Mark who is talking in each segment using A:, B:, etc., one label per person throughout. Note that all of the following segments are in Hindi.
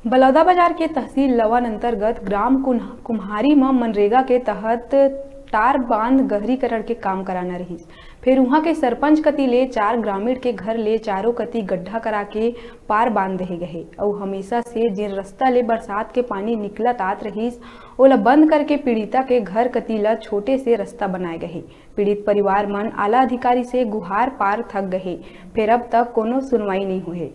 A: बलौदाबाजार के तहसील लवन अंतर्गत ग्राम कुम्हारी में मनरेगा के तहत तार बांध गहरीकरण के काम कराना रहीस। फिर वहां के सरपंच कति ले 4 ग्रामीण के घर ले चारों कति गड्ढा करा के पार बांध दे गए और हमेशा से जिन रास्ता ले बरसात के पानी निकलत आत रहीस ओला बंद करके पीड़िता के घर कति ला छोटे से रास्ता बनाए गए। पीड़ित परिवार मन आला अधिकारी से गुहार पार थक गए, फिर अब तक कोनो सुनवाई नहीं हुई।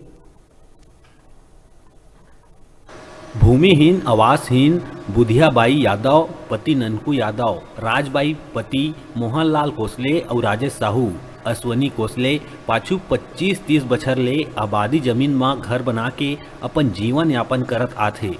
B: भूमिहीन आवासहीन बुधियाबाई यादव पति ननकू यादव, राजबाई पति मोहनलाल कोसले और राजेश साहू अश्वनी कोसले पाछू 25-30 बछर ले आबादी जमीन में घर बना के अपन जीवन यापन करत आथे।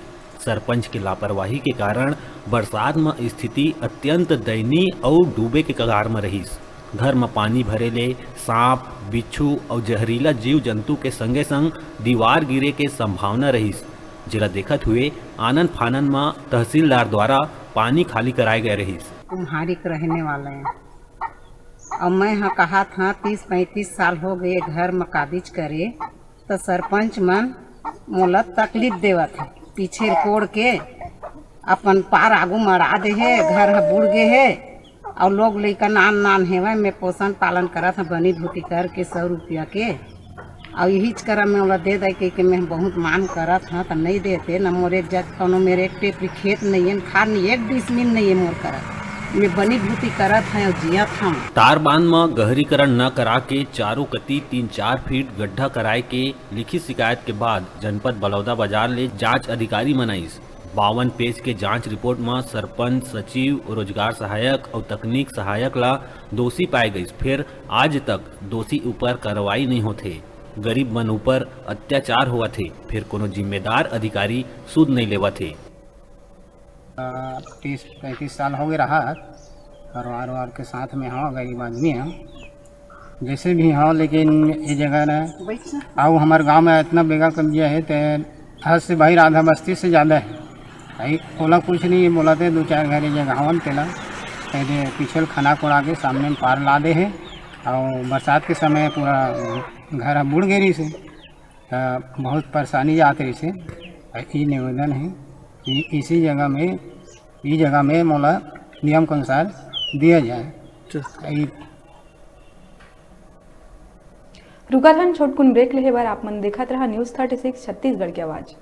B: सरपंच के लापरवाही के कारण बरसात में स्थिति अत्यंत दयनीय और डूबे के कगार में रहीस। घर में पानी भरे ले सांप बिच्छू और जहरीला जीव जंतु के संगे संग दीवार गिरे के संभावना रहीस, जिला देखत हुए आनंद फानन में तहसीलदार द्वारा पानी खाली कराए गए रहीस।
C: कुम्हारी के रहने वाले हैं और मैं हाँ कहा था 30-35 साल हो गए घर में काबिज करे, तो सरपंच मन मोला तकलीफ देवत है, पीछे कोड़ के अपन पार आगू मरा दे है, घर बुड़ गए है और लोग लेकर नान है मैं पोषण पालन करा था बनी धोती करके 100 रुपया के और यही करा मैं ओला दे दे कि मैं बहुत मान करा था तो नहीं देते न मोरे जग कोनो मेरे एक टेपरी खेत नहीं है, खाद नहीं 1 डिसमिल नहीं है मोर करा, मैं बनी भूती करा था और जिया था।
B: तार बांध में गहरीकरण न करा के चारों कति 3-4 फीट गड्ढा कराए के लिखित शिकायत के बाद जनपद बलौदाबाजार ले जांच अधिकारी मनाइस। 52 पेज के जांच रिपोर्ट में सरपंच, सचिव, रोजगार सहायक और तकनीक सहायक ला दोषी पाए गई। फिर आज तक दोषी ऊपर कार्रवाई नहीं होते, गरीब मन ऊपर अत्याचार हुआ थे, फिर कोनो जिम्मेदार अधिकारी सुध नहीं लेवा थे।
C: 30-35 साल हो गए रहा परिवार के साथ में हाँ गरीब आदमी हैं जैसे भी हाँ, लेकिन ये जगह न आओ हमारे गांव में इतना बेगा कब्जा है तो हद से बाहर आधा बस्ती से ज़्यादा है भाई। बोला कुछ नहीं बोला थे 2-4 घर जगह तेला पहले पिछल खाना कोड़ा के सामने में पार ला दे है और बरसात के समय पूरा घर बुड़ गई से बहुत परेशानी आती रही से। ये निवेदन है कि इसी जगह में मोला नियम के अनुसार दिया जाए।
A: रुका था छोटकुन ब्रेक लेहे बार आप मन देखत रहा न्यूज़ 36 छत्तीसगढ़ की आवाज़।